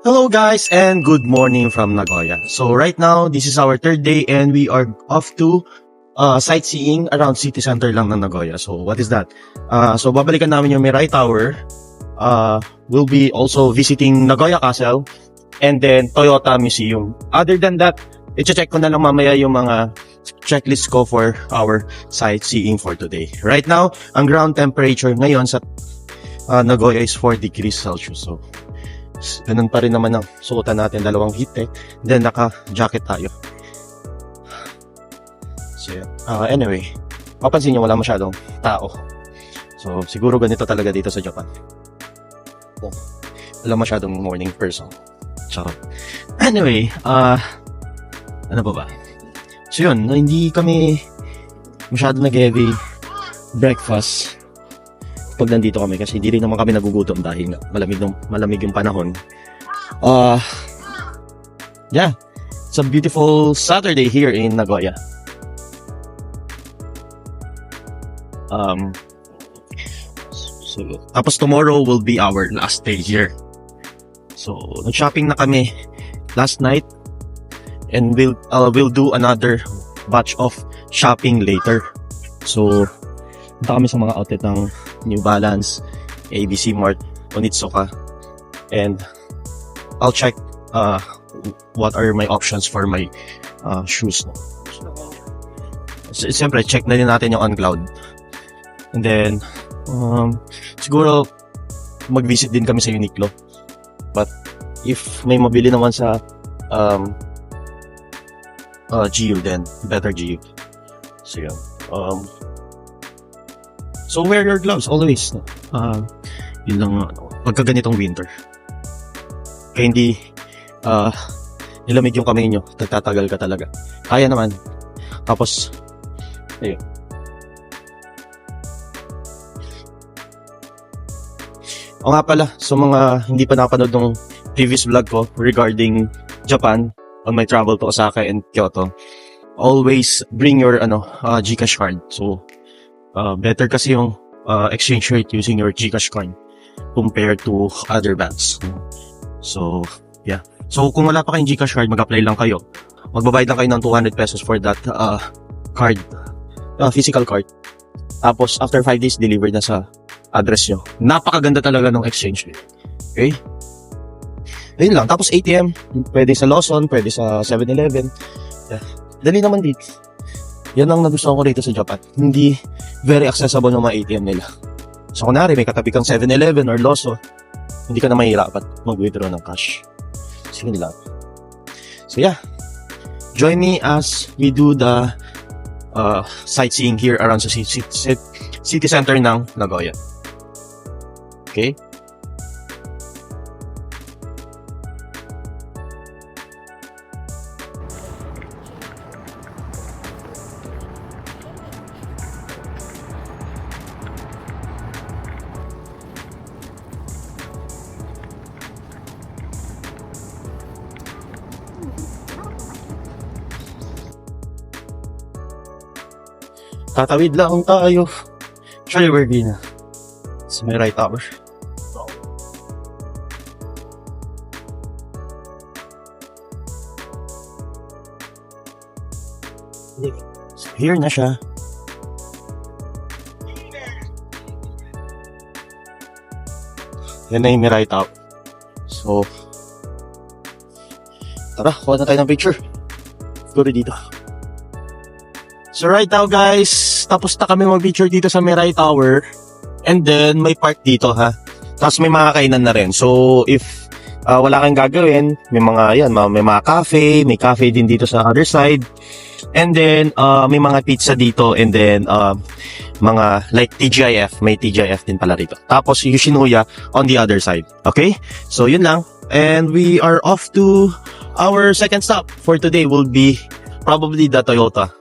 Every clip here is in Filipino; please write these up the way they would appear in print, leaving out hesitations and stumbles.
Hello guys and good morning from Nagoya. So right now, this is our third day and we are off to sightseeing around city center lang ng Nagoya. So what is that? So babalikan namin yung Mirai Tower. We'll be also visiting Nagoya Castle and then Toyota Museum. Other than that, i-check ko na lang mamaya yung mga checklist ko for our sightseeing for today. Right now, ang ground temperature ngayon sa Nagoya is 4 degrees Celsius. So ganun pa rin naman ang suotan natin, dalawang heat tech, then naka-jacket tayo. So anyway, mapansin nyo wala masyadong tao. So siguro ganito talaga dito sa Japan. Wala masyadong morning person. Charot. Anyway, ano ba? So yun, hindi kami masyado nag-heavy breakfast pag nandito kami kasi hindi rin naman kami nagugutom dahil malamig yung panahon. Yeah, it's a beautiful Saturday here in Nagoya. So, tapos tomorrow will be our last day here. So, nag-shopping na kami last night and we'll do another batch of shopping later. So, punta kami sa mga outlet ng New Balance, ABC Mart, Onitsuka, and I'll check what are my options for my shoes. Siyempre, check na din natin yung OnCloud. And then, siguro mag-visit din kami sa Uniqlo. But if may mabili naman sa GU, then better GU. So yun. So wear your gloves always. Yun lang pagka ganitong winter. Kaya hindi nilamig yung kamay nyo, tagtatagal ka talaga. Kaya naman. Tapos ayun. O nga pala, so mga hindi pa napanood ng previous vlog ko regarding Japan on my travel to Osaka and Kyoto, always bring your GCash card. So better kasi yung exchange rate using your GCash card compared to other banks. So yeah. So kung wala pa kayong GCash card, mag-apply lang kayo. Magbabayad lang kayo ng 200 pesos for that card, physical card. Tapos after 5 days, delivered na sa address nyo. Napakaganda talaga ng exchange rate. Okay? Ayun lang. Tapos ATM, pwede sa Lawson, pwede sa 7-Eleven. Yeah. Dali naman dito. Yan ang nagustuhan ko rito sa Japan. Hindi very accessible ng mga ATM nila. So kunwari may katabi kang 7-Eleven or Lawson, hindi ka na mahirapan mag-withdraw ng cash. Sige nila. So yeah, join me as we do the sightseeing here around sa city center ng Nagoya. Okay? Tatawid lang tayo. Actually, we're din sa Mirai Tower. So, here na siya. Yan na yung Mirai Tower. So, tara, kuha na tayo ng picture. Go dito. So right now guys, tapos na kami mag-picture dito sa Mirai Tower. And then may park dito ha. Tapos may mga kainan na rin. So if wala kang gagawin, may mga cafe, may cafe din dito sa other side. And then may mga pizza dito and then mga like TGIF, may TGIF din pala rito. Tapos Yoshinoya on the other side. Okay? So yun lang. And we are off to our second stop for today will be probably the Toyota.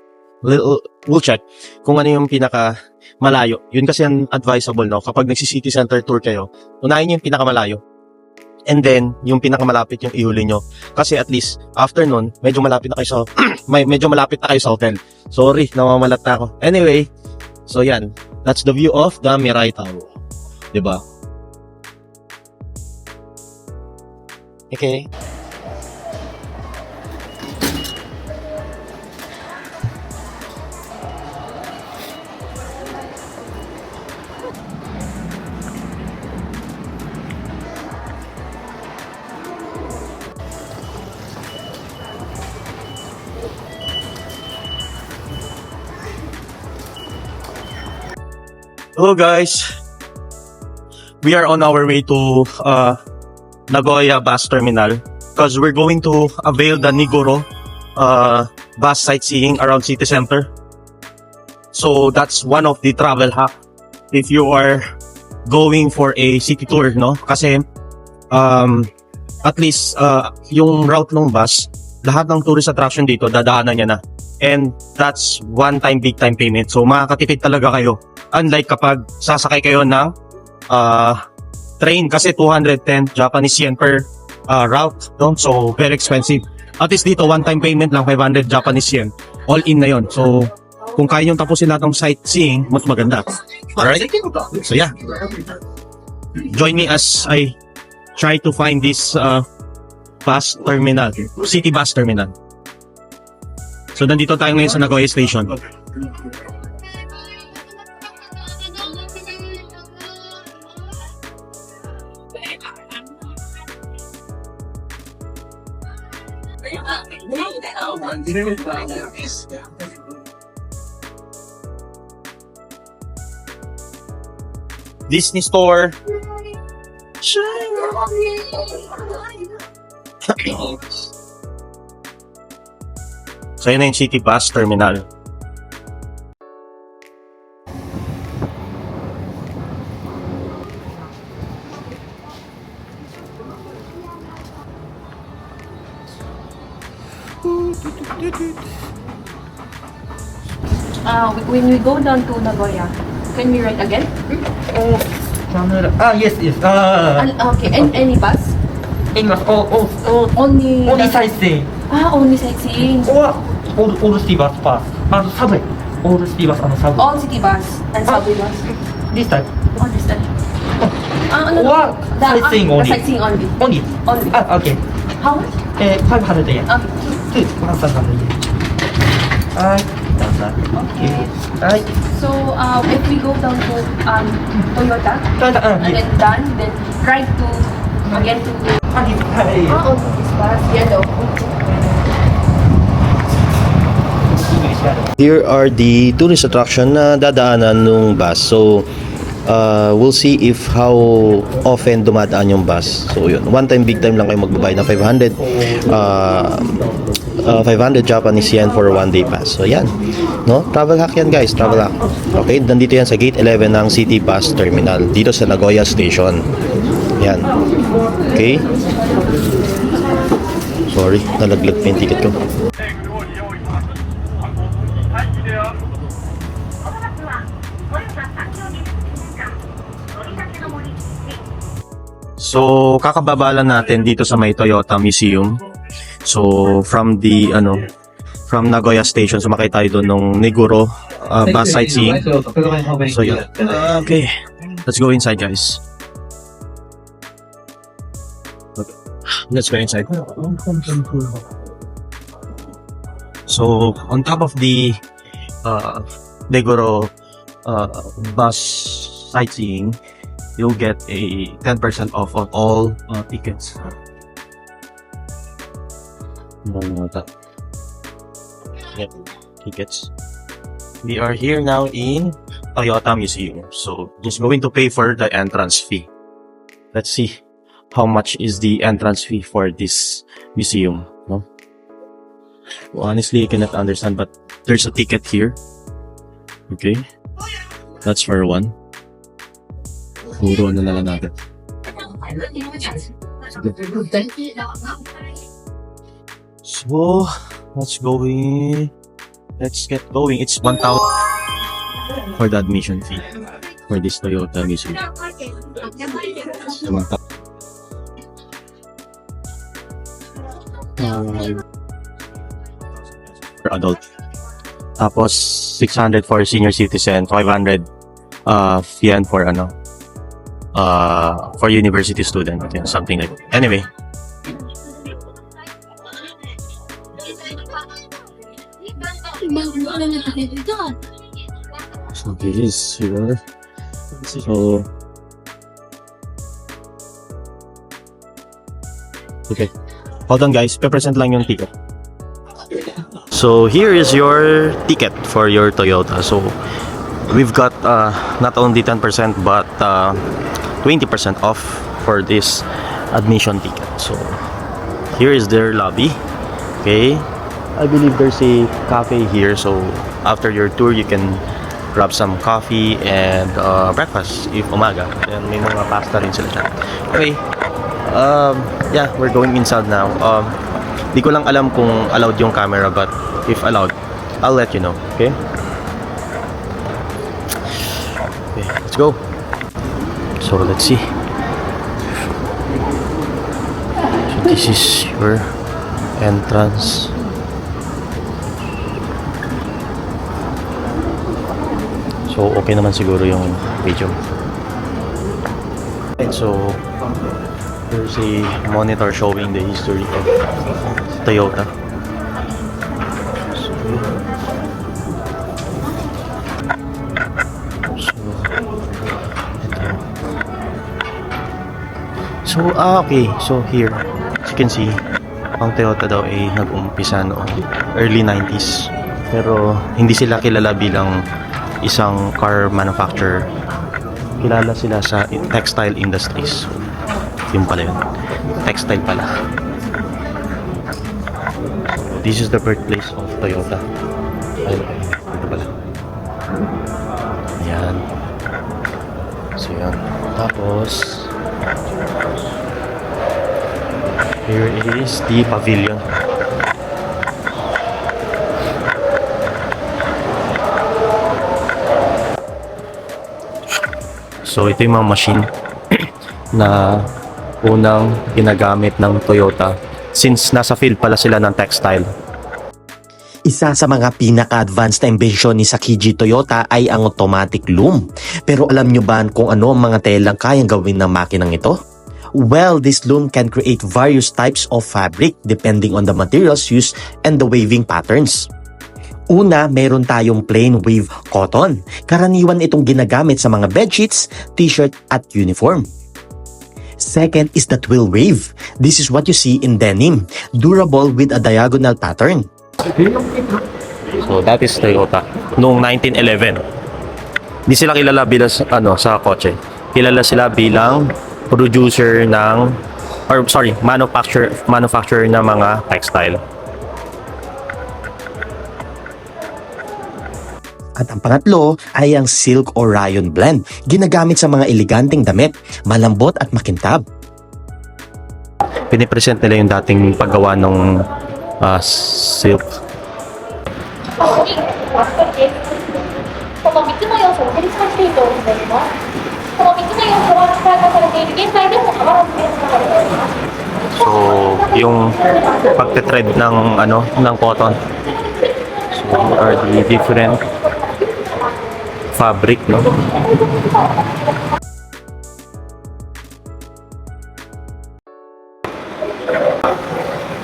We'll check kung ano yung pinaka malayo. Yun kasi ang advisable, no? Kapag nagsi-city center tour kayo, unahin yung pinaka malayo. And then, yung pinaka malapit yung ihuli nyo. Kasi at least, after nun, medyo malapit na kayo sa hotel. Sorry, namamalat na ako. Anyway, so yan. That's the view of the Mirai Tower. Diba? Okay. Hello guys. We are on our way to Nagoya bus terminal because we're going to avail the Nigoro bus sightseeing around city center. So that's one of the travel hack if you are going for a city tour, no? Kasi at least yung route ng bus, lahat ng tourist attraction dito dadaanan niya na. And that's one time big time payment. So makakatipid talaga kayo. Unlike kapag sasakay kayo ng train kasi 210 Japanese yen per route, no? So very expensive. At least dito one time payment lang 500 Japanese yen. All in na yon. So kung kaya yung tapusin lahat ng sightseeing, mas maganda. Alright? So yeah. Join me as I try to find this bus terminal, city bus terminal. So nandito tayo ngayon sa Nagoya Station. Disney Store. So yun na yung city bus terminal. When we go down to Nagoya, can we rent again? Oh, camera. Yes, yes. Okay, and any bus? English. Only Only the- sightseeing. only sightseeing. Or all city bus pass. And subway. All city bus and subway. All city bus and subway bus. This type. All this time. Or sightseeing only. Sightseeing only. Only. Only. Okay. How much? 500 yen. Okay. 500 yen. Okay. Right. So if we go down to Toyota and then done, then ride to again to on this bus. Yellow. Here are the tourist attraction na dadaanan nung bus. So we'll see if how often dumadaan yung bus. So yun, one time big time lang kayo magbabayad ng 500 Japanese yen for one day pass. So yan, no? Travel hack yan guys, travel hack. Okay, nandito yan sa gate 11 ng City Bus Terminal dito sa Nagoya Station. Yan. Okay. Sorry, nalaglag pa yung ticket ko. So, kakababa lang natin dito sa may Toyota Museum. So, from Nagoya Station, sumakay tayo doon ng Nigoro bus sightseeing. So, yeah. Okay. Let's go inside, guys. Okay. Let's go inside. So, on top of the Nigoro bus sightseeing, you'll get a 10% off on all tickets. Yeah, tickets. We are here now in Toyota Museum. So just going to pay for the entrance fee. Let's see how much is the entrance fee for this museum. No? Well, honestly, I cannot understand, but there's a ticket here. Okay, that's for one. Puro na lang natin. So, let's get going. It's 1,000 for the admission fee for this Toyota Museum. So, 1,000. For adult. Tapos, 600 for senior citizen, 500 yen for for university student, something like that. Anyway, So this is here. So okay. Hold on guys, pe-present lang yung ticket. So here is your ticket for your Toyota. So we've got not only 10% but 20% off for this admission ticket. So here is their lobby. Okay, I believe there's a cafe here. So after your tour, you can grab some coffee and breakfast if umaga. And may mga pasta rin sila dyan. Okay. Yeah, we're going inside now. Di ko lang alam kung allowed yung camera, but if allowed, I'll let you know. Okay? Okay, let's go. So let's see. So this is your entrance. So okay naman siguro yung video. And so there's a monitor showing the history of Toyota. Okay. So here, as you can see, ang Toyota daw ay nag-umpisa noong early 90s. Pero hindi sila kilala bilang isang car manufacturer. Kilala sila sa textile industries. Yun pala yun. Textile pala. This is the birthplace of Toyota. Ayun, ito pala. Ayan. So yan. Tapos here is the pavilion. So ito yung mga machine na unang ginagamit ng Toyota since nasa field pala sila ng textile. Isa sa mga pinaka-advanced na imbensyon ni Sakiji Toyota ay ang automatic loom. Pero alam nyo ba kung ano ang mga telang kayang gawin ng makinang ito? Well, this loom can create various types of fabric depending on the materials used and the weaving patterns. Una, meron tayong plain wave cotton. Karaniwan itong ginagamit sa mga bedsheets, t-shirt at uniform. Second is the twill wave. This is what you see in denim, durable with a diagonal pattern. So that is Toyota noong 1911. Hindi sila kilala bilang sa kotse. Kilala sila bilang producer ng manufacturer ng mga textile. At ang pangatlo ay ang silk or rayon blend. Ginagamit sa mga eleganteng damit, malambot at makintab. Pinipresent nila yung dating paggawa ng silk. この3つの要素を照り返していると思います。この3つの要素は使い出されている現在でも変わらず使われております。 So, yung pagte-thread ng cotton. So, are the different fabric, no?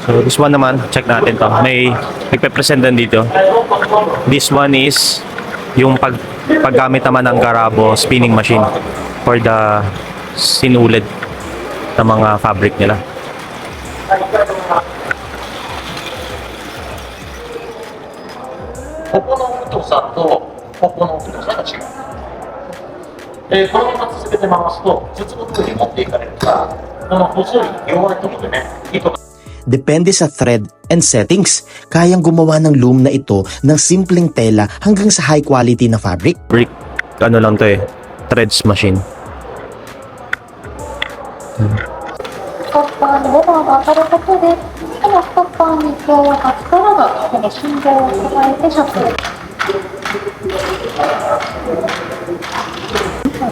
So, this one naman, check natin to. May nagpe-present din dito. This one is yung paggamit naman ng Garabo spinning machine for the sinulid na mga fabric nila. ここの太さとここの太さが違う。このまま続けて回すと筒の方に持っていかれるからこの細い弱いところでね糸が Depende sa thread and settings, kayang gumawa ng loom na ito ng simpleng tela hanggang sa high quality na fabric. Brick, lang to threads machine. ストッパーにレバーが当たることで、このストッパーに加わった力がこの振動を加えてシャツを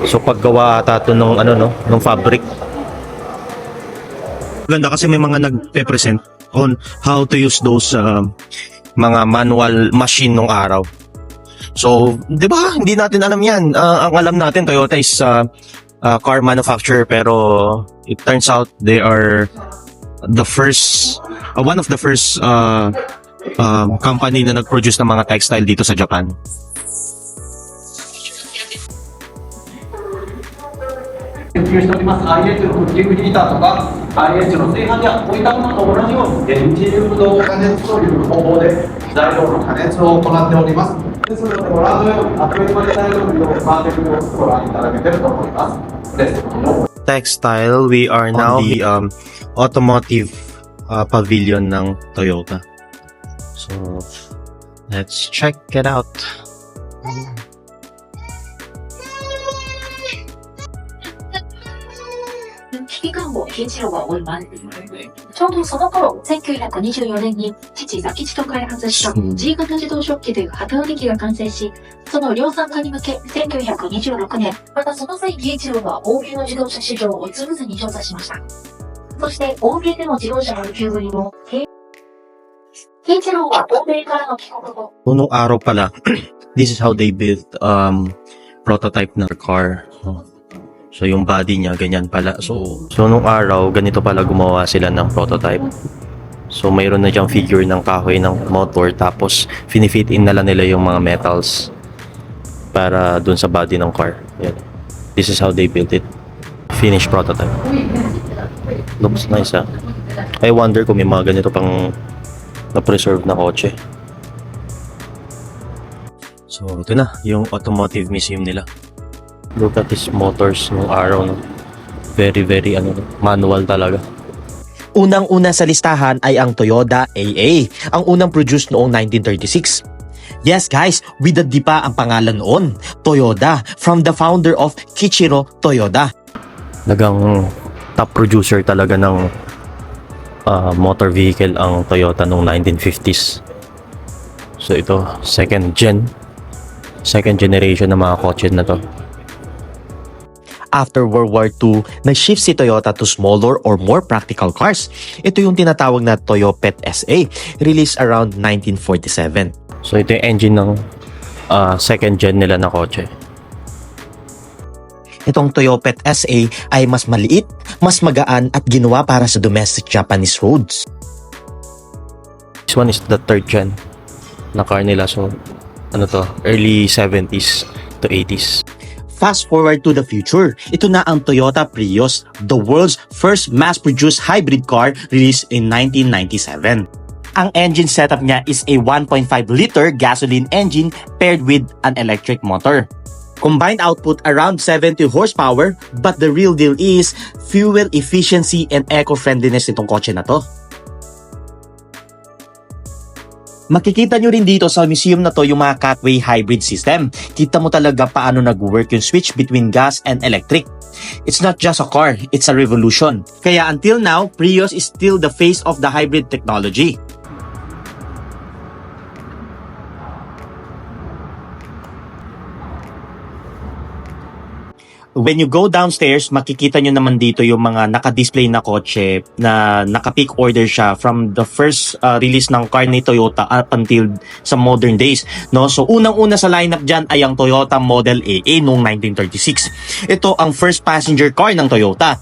So paggawa ata to ng ng fabric. Ganda kasi may mga nagpe-present on how to use those mga manual machine nung araw. So, 'di ba? Hindi natin alam 'yan. Ang alam natin Toyota is car manufacturer, pero it turns out they are the first one of the first company na nag-produce ng mga textile dito sa Japan. 研究しております IH のフッキングヒーターとか IH の炊飯器はこういったものと同じように電磁流動加熱という方法で材料の加熱を行っておりますですのでご覧のようにあっという間に材料の色を変わってくる様子をご覧いただけてると思いますです Textile, we are now the automotive pavilion ng Toyota. So, let's check it out. 危機感を喜一郎は負います。ちょうどその頃、1924年に父ザキチと開発した G 型自動食器という旗売り機が完成し、その量産化に向け1926年、またその際喜一郎は欧米の自動車市場をつぶずに調査しました。そして欧米での自動車の普及ぶりも、喜一郎は欧米からの帰国後、Unong araw pala, this is how they built prototype ng car. So, yung body niya, ganyan pala. So nung araw, ganito pala gumawa sila ng prototype. So, mayroon na diyang figure ng kahoy ng motor, tapos finifit in na lang nila yung mga metals para dun sa body ng car. Yan. This is how they built it. Finished prototype. Looks nice, ha? I wonder kung may mga ganito pang na-preserve na kotse. So, ito na, yung automotive museum nila. Look at these motors nung araw, no? Very, very, manual talaga. Unang-una sa listahan ay ang Toyota AA, ang unang produced noong 1936. Yes guys, with the D pa ang pangalan noon, Toyota, from the founder of Kiichiro Toyoda. Nagang top producer talaga ng motor vehicle ang Toyota noong 1950s. So ito, second generation ng mga kotse na to. After World War II, nag-shift si Toyota to smaller or more practical cars. Ito yung tinatawag na Toyopet SA, released around 1947. So ito yung engine ng second gen nila na kotse. Itong Toyopet SA ay mas maliit, mas magaan at ginawa para sa domestic Japanese roads. This one is the third gen na car nila. So early 70s to 80s. Fast forward to the future, ito na ang Toyota Prius, the world's first mass-produced hybrid car released in 1997. Ang engine setup niya is a 1.5-liter gasoline engine paired with an electric motor. Combined output around 70 horsepower, but the real deal is fuel efficiency and eco-friendliness nitong kotse na to. Makikita nyo rin dito sa museum na to yung mga Catway hybrid system. Kita mo talaga paano nag-work yung switch between gas and electric. It's not just a car, it's a revolution. Kaya until now, Prius is still the face of the hybrid technology. When you go downstairs, makikita nyo naman dito yung mga naka-display na kotse na naka-pick order siya from the first release ng car ni Toyota up until sa modern days. No? So unang-una sa lineup dyan ay ang Toyota Model AA noong 1936. Ito ang first passenger car ng Toyota.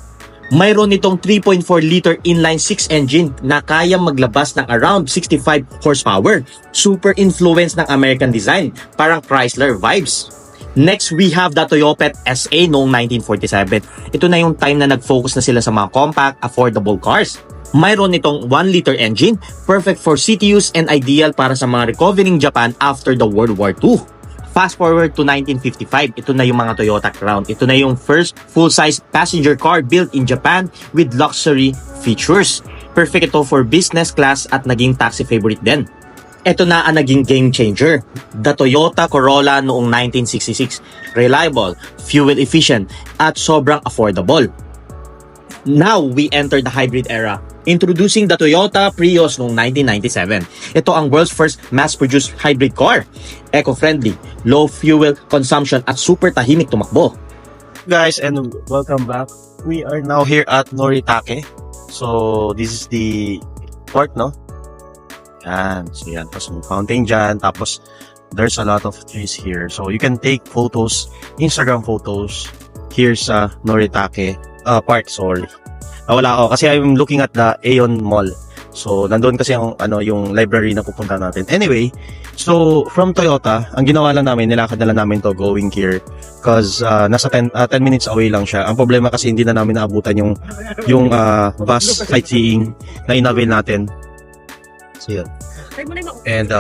Mayroon itong 3.4-liter inline-6 engine na kayang maglabas ng around 65 horsepower. Super influence ng American design, parang Chrysler vibes. Next, we have the Toyopet SA noong 1947. Ito na yung time na nag-focus na sila sa mga compact, affordable cars. Mayroon itong 1-liter engine, perfect for city use and ideal para sa mga recovering Japan after the World War II. Fast forward to 1955, ito na yung mga Toyota Crown. Ito na yung first full-size passenger car built in Japan with luxury features. Perfect ito for business class at naging taxi favorite din. Ito na ang naging game changer, the Toyota Corolla noong 1966. Reliable, fuel efficient, at sobrang affordable. Now, we enter the hybrid era. Introducing the Toyota Prius noong 1997. Ito ang world's first mass-produced hybrid car. Eco-friendly, low fuel consumption at super tahimik tumakbo. Guys, and welcome back. We are now here at Noritake. So, this is the port, no? Yan. So, yan. Tapos may fountain dyan. Tapos, there's a lot of trees here. So, you can take photos, Instagram photos, here sa Noritake park, sorry. Wala ako. Kasi I'm looking at the Aeon Mall. So, nandun kasi yung library na pupunta natin. Anyway, so, from Toyota, ang ginawa lang namin, nilakad na lang namin to going here. Cause, nasa 10 minutes away lang siya. Ang problema kasi hindi na namin naabutan yung bus sightseeing na inavail natin. So, yun. And,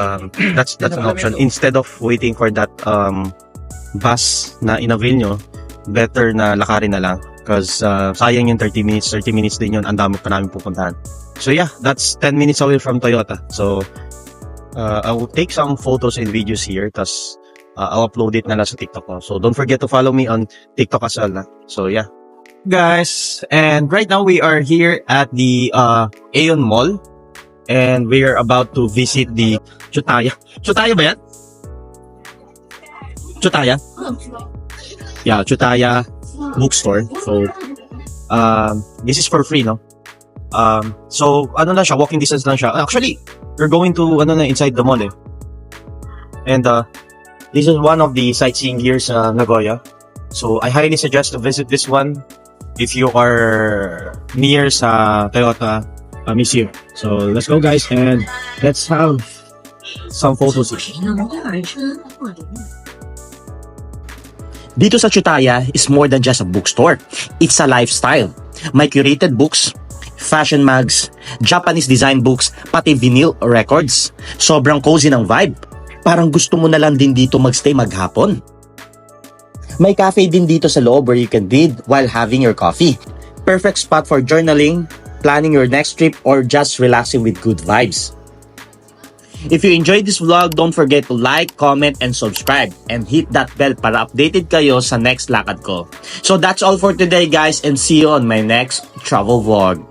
that's an option. Instead of waiting for that, bus na inavail nyo, better na lakarin na lang. Cause, sayang yung 30 minutes. 30 minutes din yun. Ang dami pa namin pupuntahan. So yeah, that's 10 minutes away from Toyota. So, I will take some photos and videos here. Tas, I'll upload it na lang sa TikTok ko. So, don't forget to follow me on TikTok as well. So, yeah. Guys, and right now we are here at the Aeon Mall. And we are about to visit the Chutaya. Chutaya ba yan? Chutaya? Yeah, Chutaya bookstore. So, this is for free, no? So, ano na siya, walking distance lang siya. Actually, we're going to, inside the mall eh. And, this is one of the sightseeing here sa Nagoya. So, I highly suggest to visit this one if you are near sa Toyota Museum. So, let's go guys and let's have some photos here. Dito sa Chutaya is more than just a bookstore. It's a lifestyle. May curated books, fashion mags, Japanese design books, pati vinyl records. Sobrang cozy ng vibe. Parang gusto mo na lang din dito magstay maghapon. May cafe din dito sa loob where you can read while having your coffee. Perfect spot for journaling, planning your next trip, or just relaxing with good vibes. If you enjoyed this vlog, don't forget to like, comment, and subscribe. And hit that bell para updated kayo sa next lakad ko. So that's all for today guys, and see you on my next travel vlog.